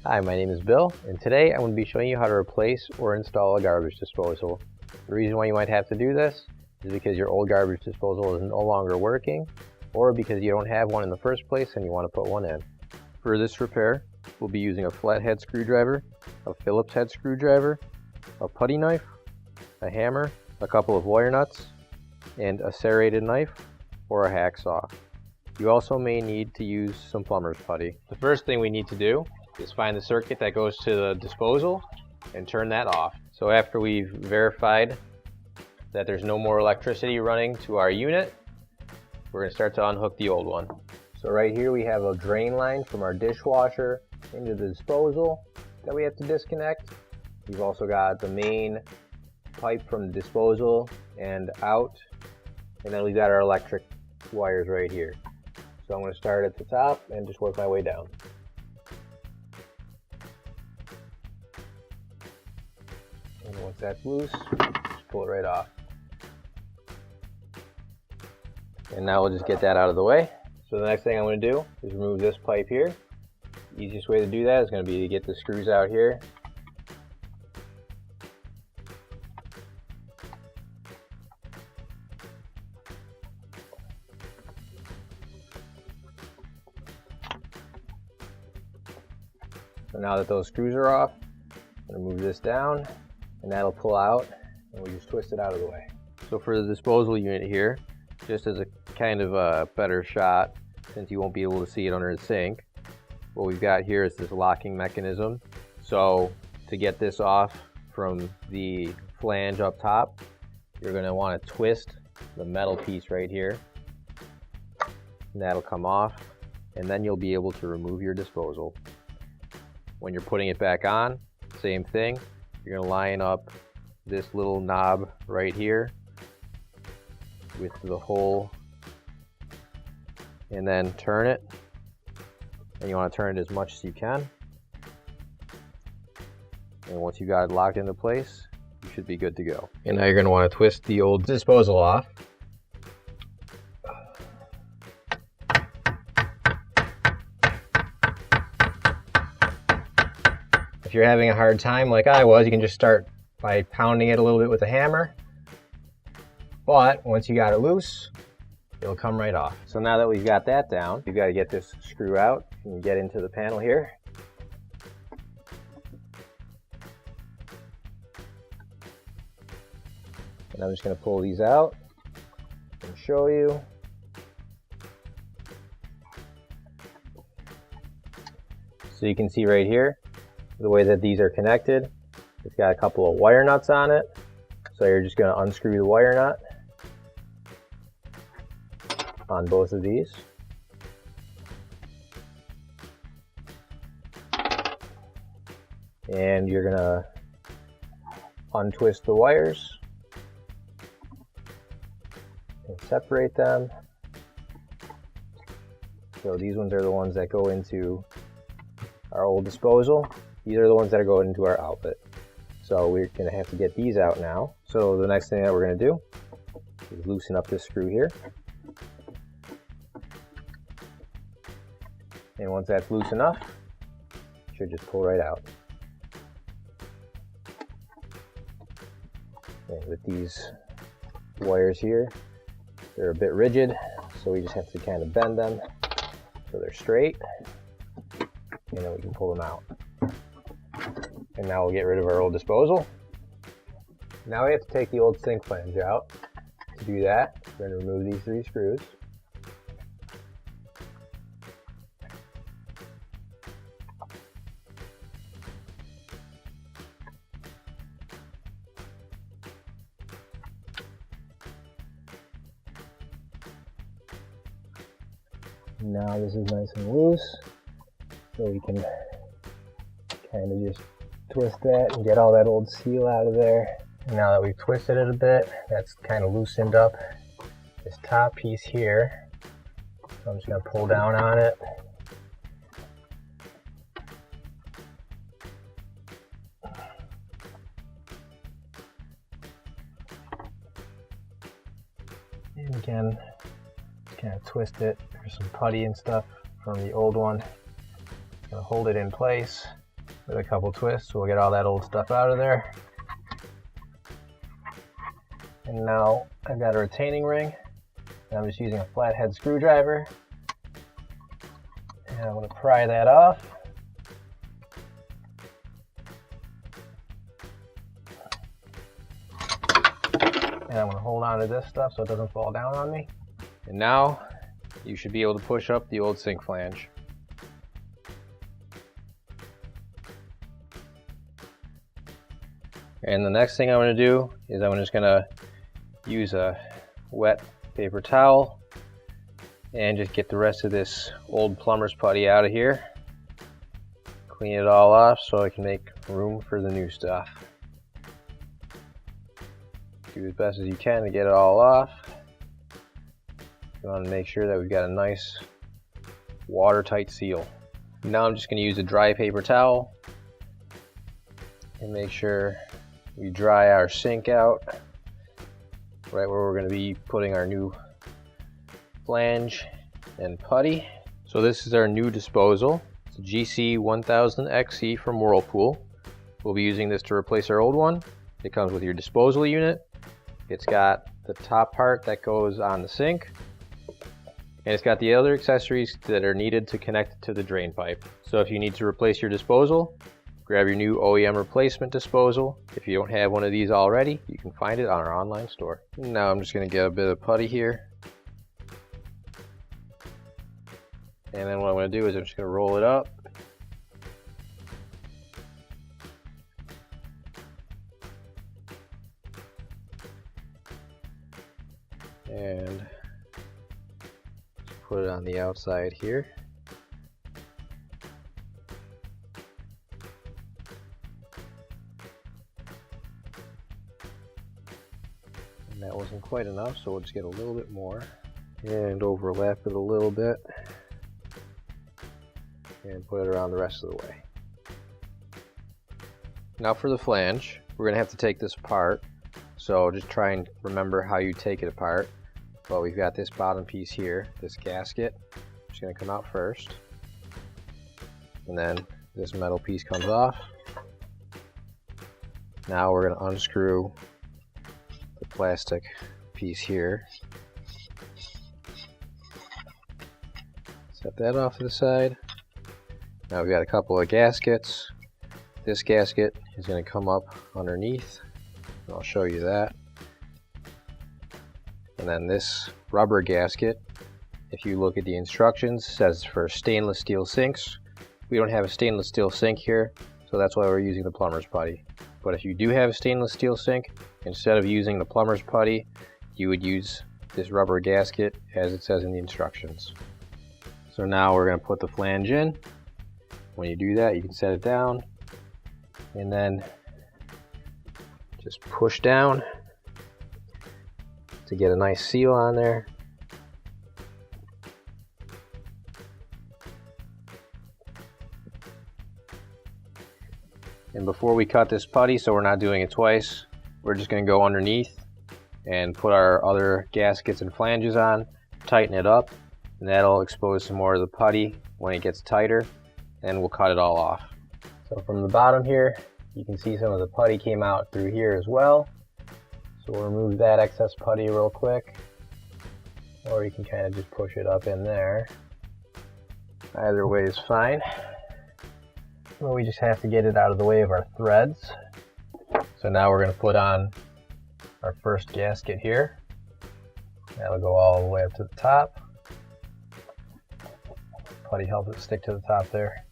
Hi, my name is Bill, and today I'm going to be showing you how to replace or install a garbage disposal. The reason why you might have to do this is because your old garbage disposal is no longer working, or because you don't have one in the first place and you want to put one in. For this repair, we'll be using a Flathead screwdriver, a Phillips head screwdriver, a putty knife, a hammer, a couple of wire nuts, and a serrated knife or a hacksaw. You also may need to use some plumber's putty. The first thing we need to do is find the circuit that goes to the disposal and turn that off. So after we've verified that there's no more electricity running to our unit, we're going to start to unhook the old one. So right here we have a drain line from our dishwasher into the disposal that we have to disconnect. We've also got the main pipe from the disposal and out, and then we've got our electric wires right here. So I'm going to start at the top and just work my way down. And once that's loose, just pull it right off. And now we'll just get that out of the way. So the next thing I'm going to do is remove this pipe here. The easiest way to do that is going to be to get the screws out here. So now that those screws are off, I'm going to move this down and that'll pull out, and we just twist it out of the way. So for the disposal unit here, just as a kind of a better shot, since you won't be able to see it under the sink, what we've got here is this locking mechanism. So to get this off from the flange up top, you're going to want to twist the metal piece right here, and that'll come off, and then you'll be able to remove your disposal. When you're putting it back on, same thing. You're going to line up this little knob right here with the hole and then turn it. And you want to turn it as much as you can. And once you got it locked into place, you should be good to go. And now you're going to want to twist the old disposal off. If you're having a hard time like I was, you can just start by pounding it a little bit with a hammer. But once you got it loose, it'll come right off. So now that we've got that down, you've got to get this screw out and get into the panel here. And I'm just going to pull these out and show you. So you can see right here, the way that these are connected. It's got a couple of wire nuts on it. So you're just going to unscrew the wire nut on both of these. And you're going to untwist the wires and separate them. So these ones are the ones that go into our old disposal. These are the ones that are going into our outlet. So we're going to have to get these out now. So the next thing that we're going to do is loosen up this screw here. And once that's loose enough, it should just pull right out. And with these wires here, they're a bit rigid, so we just have to kind of bend them so they're straight, and then we can pull them out. And now we'll get rid of our old disposal. Now we have to take the old sink flange out. To do that, we're going to remove these 3 screws. Now this is nice and loose, so we can kind of just twist that and get all that old seal out of there. And now that we've twisted it a bit, that's kind of loosened up this top piece here. So I'm just going to pull down on it. And again, kind of twist it. There's some putty and stuff from the old one. Gonna hold it in place. with a couple twists. We'll get all that old stuff out of there. And now I've got a retaining ring. And I'm just using a flathead screwdriver. And I'm going to pry that off. And I'm going to hold on to this stuff so it doesn't fall down on me. And now you should be able to push up the old sink flange. And the next thing I'm going to do is I'm just going to use a wet paper towel and just get the rest of this old plumber's putty out of here. Clean it all off so I can make room for the new stuff. Do as best as you can to get it all off. You want to make sure that we've got a nice watertight seal. Now I'm just going to use a dry paper towel and make sure we dry our sink out right where we're going to be putting our new flange and putty. So this is our new disposal. It's a GC1000XE from Whirlpool. We'll be using this to replace our old one. It comes with your disposal unit. It's got the top part that goes on the sink, and it's got the other accessories that are needed to connect to the drain pipe. So if you need to replace your disposal, grab your new OEM replacement disposal. If you don't have one of these already, you can find it on our online store. Now I'm just going to get a bit of putty here. And then what I'm going to do is I'm just going to roll it up. And put it on the outside here. And that wasn't quite enough, so we'll just get a little bit more and overlap it a little bit and put it around the rest of the way. Now for the flange, we're going to have to take this apart, so just try and remember how you take it apart. Well, we've got this bottom piece here, this gasket, which is going to come out first, and then this metal piece comes off. Now we're going to unscrew the plastic piece here. Set that off to the side. Now we've got a couple of gaskets. This gasket is going to come up underneath, and I'll show you that. And then this rubber gasket, if you look at the instructions, says for stainless steel sinks. We don't have a stainless steel sink here, so that's why we're using the plumber's putty. But if you do have a stainless steel sink, instead of using the plumber's putty, you would use this rubber gasket as it says in the instructions. So now we're going to put the flange in. When you do that, you can set it down and then just push down to get a nice seal on there. And before we cut this putty, so we're not doing it twice, we're just going to go underneath and put our other gaskets and flanges on, tighten it up, and that'll expose some more of the putty when it gets tighter, and we'll cut it all off. So from the bottom here, you can see some of the putty came out through here as well. So we'll remove that excess putty real quick, or you can kind of just push it up in there. Either way is fine. Well, we just have to get it out of the way of our threads. So now we're going to put on our first gasket here. That'll go all the way up to the top. Putty helps it stick to the top there.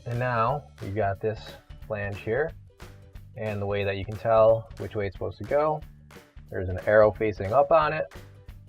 And now we've got this flange here. And the way that you can tell which way it's supposed to go, there's an arrow facing up on it.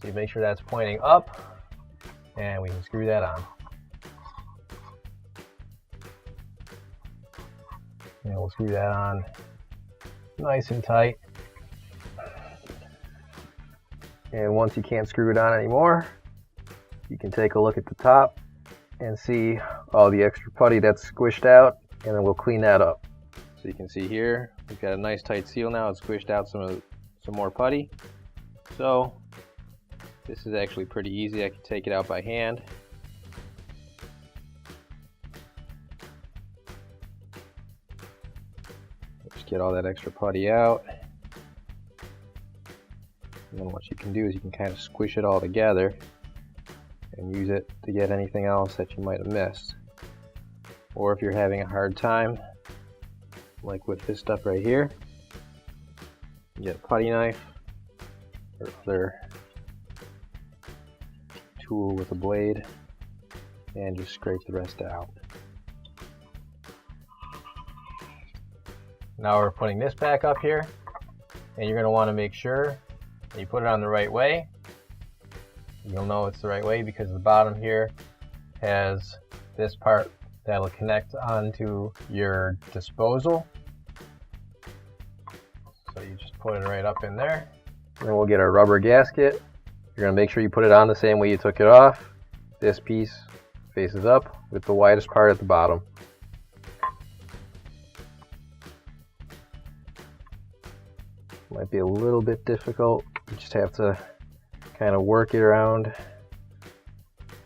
So you make sure that's pointing up, and we can screw that on. And we'll screw that on nice and tight. And once you can't screw it on anymore, you can take a look at the top and see all the extra putty that's squished out, and then we'll clean that up. So you can see here, we've got a nice tight seal now. It's squished out some more putty. So this is actually pretty easy. I can take it out by hand. get all that extra putty out. And then what you can do is you can kind of squish it all together and use it to get anything else that you might have missed. Or if you're having a hard time, like with this stuff right here, you get a putty knife or other tool with a blade and just scrape the rest out. Now we're putting this back up here, and you're going to want to make sure that you put it on the right way. You'll know it's the right way because the bottom here has this part that'll connect onto your disposal. So you just put it right up in there. Then we'll get our rubber gasket. You're going to make sure you put it on the same way you took it off. This piece faces up with the widest part at the bottom. Might be a little bit difficult. You just have to kind of work it around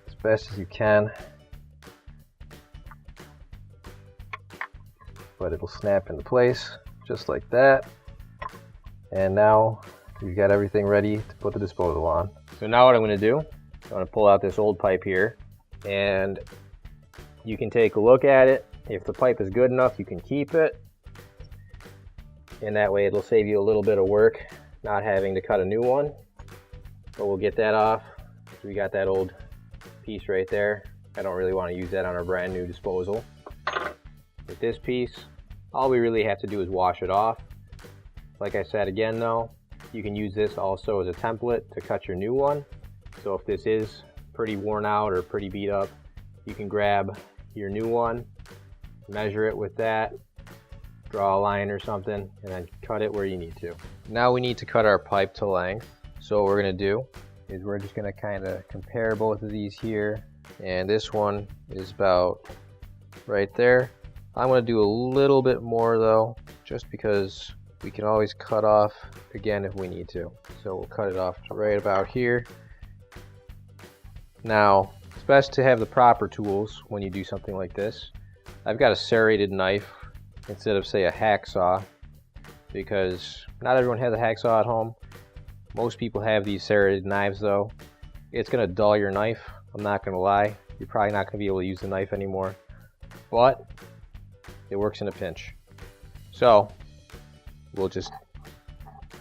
as best as you can. But it'll snap into place just like that. And now you've got everything ready to put the disposal on. So now what I'm going to do, I'm going to pull out this old pipe here, and you can take a look at it. If the pipe is good enough, you can keep it. And that way it'll save you a little bit of work not having to cut a new one. But we'll get that off. So we got that old piece right there. I don't really want to use that on our brand new disposal. With this piece, all we really have to do is wash it off. Like I said again though, you can use this also as a template to cut your new one. So if this is pretty worn out or pretty beat up, you can grab your new one, measure it with that, draw a line or something, and then cut it where you need to. Now we need to cut our pipe to length. So what we're going to do is we're just going to kind of compare both of these here, and this one is about right there. I'm going to do a little bit more though, just because we can always cut off again if we need to. So we'll cut it off right about here. Now it's best to have the proper tools when you do something like this. I've got a serrated knife instead of say a hacksaw, because not everyone has a hacksaw at home. Most people have these serrated knives though. It's going to dull your knife, I'm not going to lie. You're probably not going to be able to use the knife anymore, but it works in a pinch. So we'll just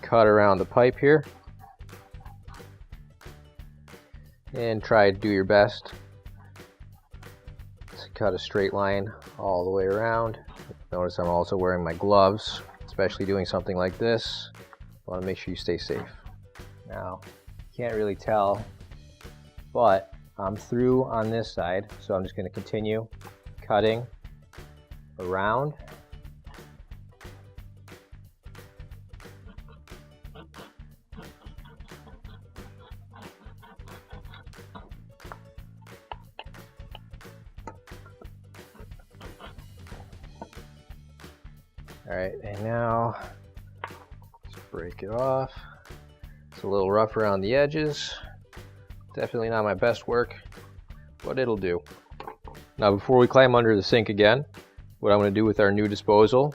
cut around the pipe here and try to do your best to cut a straight line all the way around. Notice I'm also wearing my gloves, especially doing something like this. You want to make sure you stay safe. Now, you can't really tell, but I'm through on this side, so I'm just going to continue cutting around. Alright, and now just break it off. It's a little rough around the edges. Definitely not my best work, but it'll do. Now before we climb under the sink again, what I'm going to do with our new disposal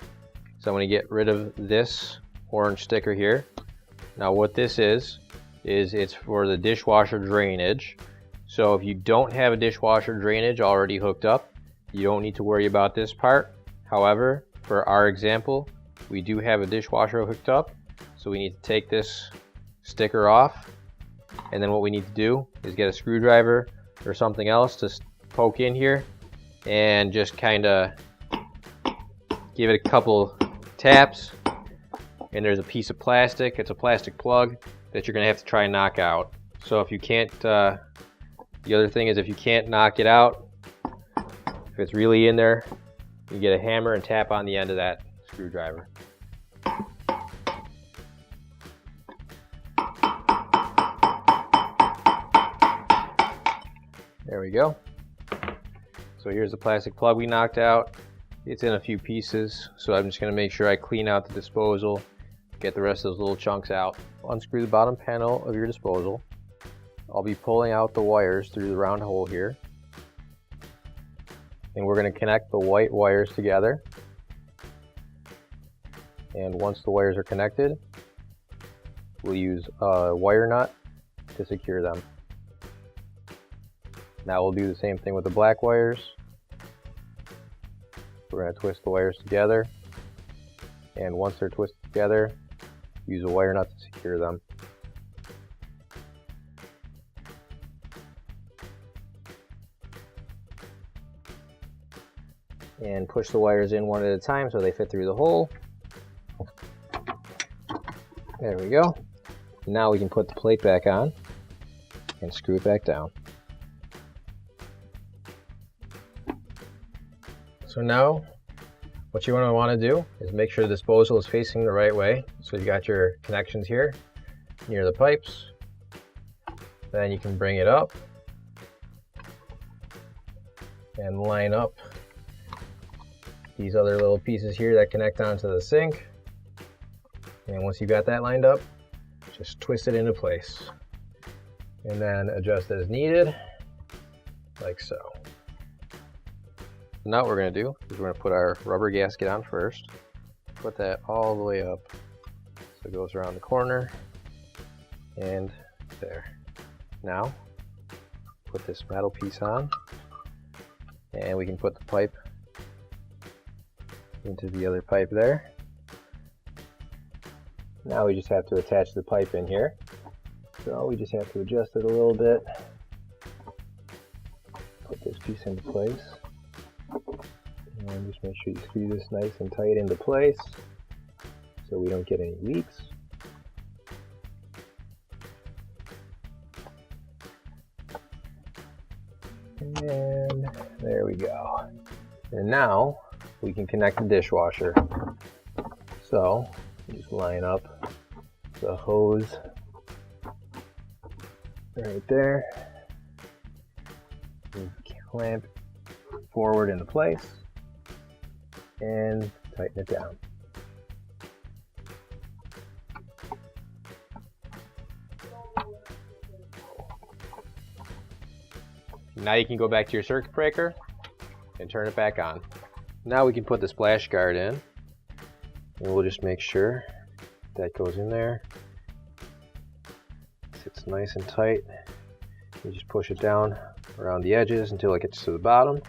is I'm going to get rid of this orange sticker here. Now what this is it's for the dishwasher drainage. So if you don't have a dishwasher drainage already hooked up, you don't need to worry about this part. However, for our example, we do have a dishwasher hooked up, so we need to take this sticker off, and then what we need to do is get a screwdriver or something else to poke in here and just kind of give it a couple taps, and there's a piece of plastic. It's a plastic plug that you're going to have to try and knock out. So if you can't, the other thing is if you can't knock it out, if it's really in there, you get a hammer and tap on the end of that screwdriver. There we go. So here's the plastic plug we knocked out. It's in a few pieces, so I'm just going to make sure I clean out the disposal, get the rest of those little chunks out. Unscrew the bottom panel of your disposal. I'll be pulling out the wires through the round hole here. And we're going to connect the white wires together. And once the wires are connected, we'll use a wire nut to secure them. Now we'll do the same thing with the black wires. We're going to twist the wires together, and once they're twisted together, use a wire nut to secure them. And push the wires in one at a time so they fit through the hole. There we go. Now we can put the plate back on and screw it back down. So now what you want to do is make sure the disposal is facing the right way. So you got your connections here near the pipes. Then you can bring it up and line up these other little pieces here that connect onto the sink. And once you've got that lined up, just twist it into place. And then adjust as needed, like so. Now what we're going to do is we're going to put our rubber gasket on first. Put that all the way up so it goes around the corner and there. Now put this metal piece on, and we can put the pipe into the other pipe there. Now we just have to attach the pipe in here. So we just have to adjust it a little bit. Put this piece into place. And just make sure you screw this nice and tight into place so we don't get any leaks. And there we go. And now we can connect the dishwasher. So just line up the hose right there. And clamp forward into place and tighten it down. Now you can go back to your circuit breaker and turn it back on. Now we can put the splash guard in, and we'll just make sure that goes in there. Sits nice and tight. You just push it down around the edges until it gets to the bottom.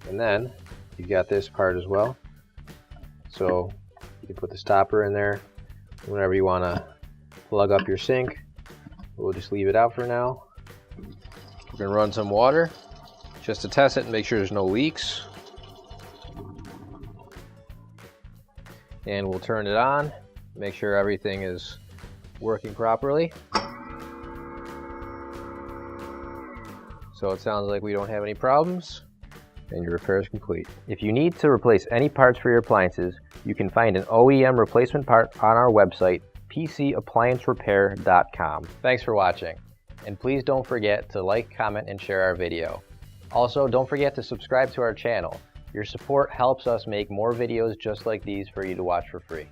And then you've got this part as well. So you can put the stopper in there whenever you want to plug up your sink. We'll just leave it out for now. We're going to run some water just to test it and make sure there's no leaks. And we'll turn it on, make sure everything is working properly. So it sounds like we don't have any problems, and your repair is complete. If you need to replace any parts for your appliances, you can find an OEM replacement part on our website, PCApplianceRepair.com. Thanks for watching, and please don't forget to like, comment, and share our video. Also, don't forget to subscribe to our channel. Your support helps us make more videos just like these for you to watch for free.